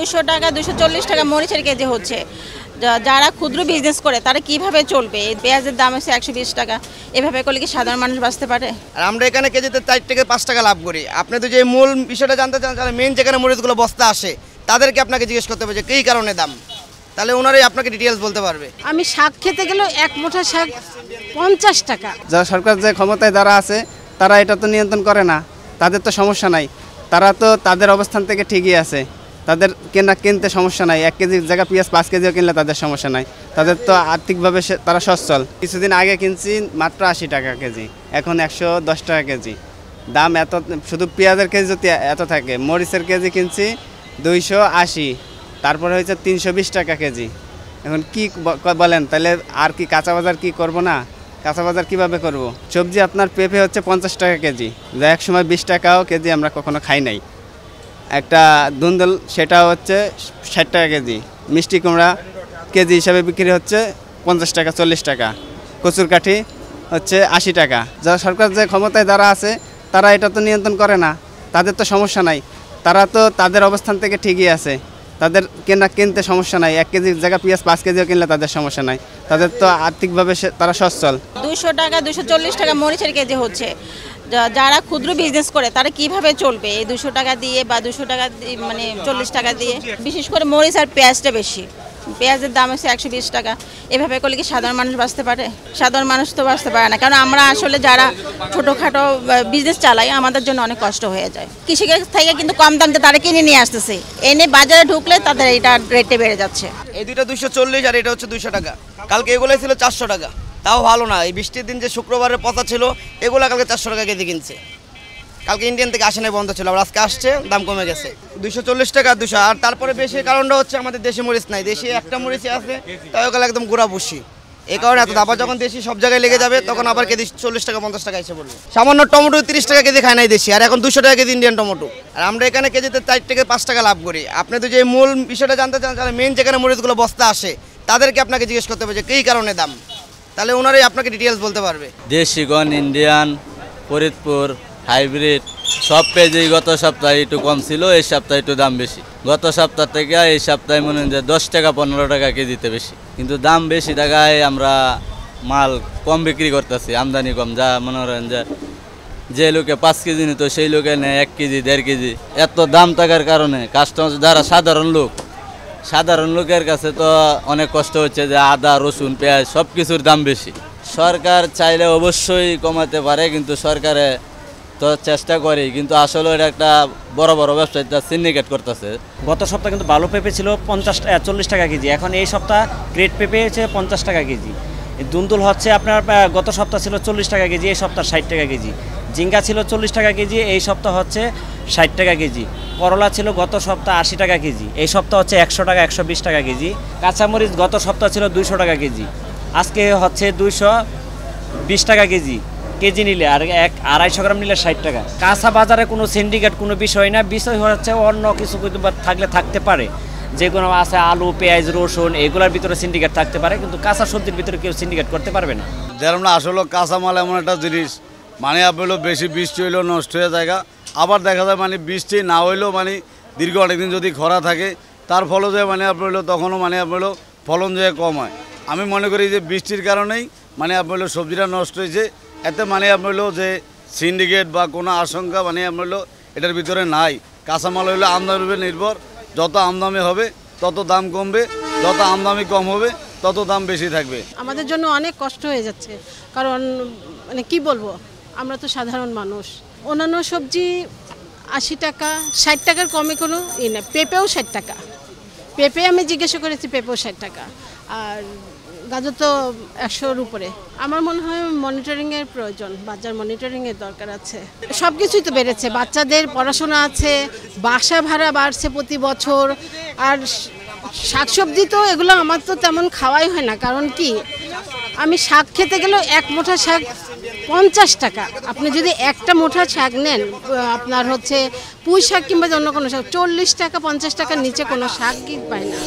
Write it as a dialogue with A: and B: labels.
A: 200 টাকা 240 টাকা মরিচের কেজি হচ্ছে। যারা ক্ষুদ্র বিজনেস করে তারা কিভাবে চলবে? এই পেঁয়াজের দাম হচ্ছে 120 টাকা। এভাবে করলে কি সাধারণ মানুষ বাঁচতে পারে?
B: আর আমরা এখানে কেজিতে 4 থেকে 5 টাকা লাভ করি। আপনি তো যে মূল বিষয়টা জানতে চান, তাহলে মেন যেখানে মরিচগুলো বস্তা আসে তাদেরকে আপনাকে জিজ্ঞেস করতে হবে যে কী কারণে দাম, তাহলে ওনারাই আপনাকে ডিটেলস বলতে পারবে।
C: আমি শাক খেতে গেলেও এক মুঠা শাক 50 টাকা।
D: যারা সরকার যে ক্ষমতায় যারা আছে তারা এটা তো নিয়ন্ত্রণ করে না, তাদের তো সমস্যা নাই, তারা তো তাদের অবস্থান থেকে ঠিকই আছে, তাদের কিনতে সমস্যা নাই। 1 কেজি জায়গা পেঁয়াজ 5 কেজিও কিনলে তাদের সমস্যা নাই, তাদের তো আর্থিকভাবে তারা সচ্ছল। কিছুদিন আগে কিনছি মাত্র 80 টাকা কেজি, এখন 110 টাকা কেজি দাম। এত শুধু পেঁয়াজের কেজি যদি এত থাকে, মরিচের কেজি কিনছি 280, তারপরে হয়েছে 320 টাকা কেজি। এখন কি বলেন, তাহলে আর কি কাঁচা বাজার কি করব না? কাঁচা বাজার কীভাবে করব? সবজি আপনার পেঁপে হচ্ছে 50 টাকা কেজি, যা এক সময় 20 টাকাও কেজি আমরা কখনো খাই নাই। একটা ধুন্দল সেটা হচ্ছে 60 টাকা কেজি। মিষ্টি কুমড়া কেজি হিসাবে বিক্রি হচ্ছে 50 টাকা 40 টাকা। কচুরকাঠি হচ্ছে 80 টাকা। যারা সরকার যে ক্ষমতায় যারা আছে তারা এটা তো নিয়ন্ত্রণ করে না, তাদের তো সমস্যা নাই, তারা তো তাদের অবস্থান থেকে ঠিকই আছে, তাদের কিনতে সমস্যা নাই। 1 কেজি জায়গা পেঁয়াজ 5 কেজিও কিনলে তাদের সমস্যা নাই, তাদের তো আর্থিকভাবে তারা সচ্ছল।
A: 200 টাকা 240 টাকা মরিচের কেজি হচ্ছে। যারা ক্ষুদ্র বিজনেস করে তারা কিভাবে চলবে এই 200 টাকা দিয়ে বা 200 টাকা মানে 40 টাকা দিয়ে? বিশেষ করে মরিচ আর পেঁয়াজটা বেশি। পেঁয়াজের দাম হচ্ছে 120 টাকা। এভাবে করলে কি সাধারণ মানুষ বাঁচতে পারে? সাধারণ মানুষ তো বাঁচতে পারে না, কারণ আমরা আসলে যারা ছোটোখাটো বিজনেস চালাই আমাদের জন্য অনেক কষ্ট হয়ে যায়। কৃষিকাজ থেকে কিন্তু কম দামে তারা কিনে নিয়ে আসতেছে, এনে বাজারে ঢুকলে তাদের এটা রেটে বেড়ে যাচ্ছে।
B: এই দুইটা 240 আর এটা হচ্ছে 200 টাকা। কালকে এগুলোই ছিল 400 টাকা, তাও ভালো না। এই বৃষ্টির দিন যে শুক্রবারের পচা ছিল, এগুলো কালকে 400 টাকা কেজি কিনছে। কালকে ইন্ডিয়ান থেকে আসে নাই, বন্ধ ছিল, আবার আজকে আসছে, দাম কমে গেছে 240 টাকা 200। আর তারপরে বেশি কারণটা হচ্ছে আমাদের দেশি মরিচ নাই, দেশি একটা মরিচই আছে, তাই ওগুলো একদম গুঁড়া বসি। এই কারণে এত দাম। যখন দেশি সব জায়গায় লেগে যাবে তখন আবার কেজি 40 টাকা 50 টাকা এসে বলবে। সামান্য টমেটো 30 টাকা কেজি খায় নাই দেশি, আর এখন 200 টাকা কেজি ইন্ডিয়ান টমেটো। আর আমরা এখানে কেজিতে 4 থেকে 5 টাকা লাভ করি। আপনি তো যে মূল বিষয়টা জানতে চান, তাহলে মেন যেখানে মরিচগুলো বস্তা আসে তাদেরকে আপনাকে জিজ্ঞেস করতে হবে যে কী কারণে দাম, তাহলে ওনারাই আপনাকে ডিটেলস বলতে পারবে।
E: দেশিগণ, ইন্ডিয়ান, ফরিদপুর, হাইব্রিড সব পেঁয়াজই গত সপ্তাহে একটু কম ছিল, এই সপ্তাহে একটু দাম বেশি। গত সপ্তাহ থেকে এই সপ্তাহে মনে হয় যে 10 টাকা 15 টাকা কেজিতে বেশি, কিন্তু দাম বেশি টাকায় আমরা মাল কম বিক্রি করতেছি, আমদানি কম। যা মনে করেন যে লোকে 5 কেজি নিত সেই লোকে নেয় 1 কেজি 1.5 কেজি। এত দাম থাকার কারণে কাস্টমার যারা সাধারণ লোকের কাছে তো অনেক কষ্ট হচ্ছে, যে আদা, রসুন, পেঁয়াজ সব কিছুর দাম বেশি। সরকার চাইলে অবশ্যই কমাতে পারে, কিন্তু সরকারে তো চেষ্টা করি, কিন্তু আসলে এটা একটা বড় ব্যবসায়ীরা সিন্ডিকেট করতেছে।
F: গত সপ্তাহে কিন্তু ভালো পেঁপে ছিল 40 টাকা কেজি, এখন এই সপ্তাহ গ্রেড পেঁপে হচ্ছে 50 টাকা কেজি। দুন্দুল হচ্ছে আপনার গত সপ্তাহ ছিল 40 টাকা কেজি, এই সপ্তাহ 60 টাকা কেজি। ঝিঙ্গা ছিল 40 টাকা কেজি, এই সপ্তাহ হচ্ছে 60 টাকা কেজি। করলা ছিল গত সপ্তাহ 80 টাকা কেজি, এই সপ্তাহ হচ্ছে 100 টাকা 120 টাকা কেজি। কাঁচামরিচ গত সপ্তাহ ছিল 200 টাকা কেজি, আজকে হচ্ছে 220 টাকা কেজি নিলে, আর 250 গ্রাম নিলে 60 টাকা। কাঁচা বাজারে কোনো সিন্ডিকেট কোনো বিষয় না, বিষয় হচ্ছে অন্য কিছু থাকলে থাকতে পারে, যেগুলো আছে আলু, পেঁয়াজ, রসুন, এগুলোর ভিতরে সিন্ডিকেট থাকতে পারে, কিন্তু কাঁচা সবজির ভিতরে কেউ সিন্ডিকেট করতে পারবে না।
G: যেরকম না, আসলে কাঁচামাল এমন একটা জিনিস, মানে আপনার বেশি বৃষ্টি হইলেও নষ্ট হয়ে যায়, আবার দেখা যায় মানে বৃষ্টি না হইলেও মানে দীর্ঘ অনেকদিন যদি খরা থাকে, তার ফলে যে মানে আপনার তখনও মানে আপনার ফলন যে কম হয়। আমি মনে করি যে বৃষ্টির কারণেই মানে আপনার সবজিটা নষ্ট হয়েছে, এতে মানে আপনার যে সিন্ডিকেট বা কোনো আশঙ্কা মানে আপনার এটার ভিতরে নাই। কাঁচামাল হইলে আমদানির উপর নির্ভর, যত আমদানি হবে তত দাম কমবে, যত আমদানি কম হবে তত দাম বেশি থাকবে।
C: আমাদের জন্য অনেক কষ্ট হয়ে যাচ্ছে, কারণ মানে কি বলবো, আমরা তো সাধারণ মানুষ। অন্যান্য সবজি 80 টাকা 60 টাকার কমে কোনো না। পেঁপেও 60 টাকা, পেঁপে আমি জিজ্ঞাসা করেছি, পেঁপেও 60 টাকা। আর গাজর তো 100-র উপরে। আমার মনে হয় মনিটরিংয়ের প্রয়োজন, বাজার মনিটরিংয়ের দরকার আছে। সব কিছুই তো বেড়েছে, বাচ্চাদের পড়াশোনা আছে, বাসা ভাড়া বাড়ছে প্রতি বছর। আর শাকসবজি তো এগুলো আমার তো তেমন খাওয়াই হয় না, কারণ কি আমি শাক খেতে গেলেও এক মুঠা শাক 50 টাকা। আপনি যদি একটা মুঠা শাক নেন, আপনার হচ্ছে পুঁই শাক কিংবা অন্য কোনো শাক, 40 টাকা 50 টাকার নিচে কোনো শাকই পায় না।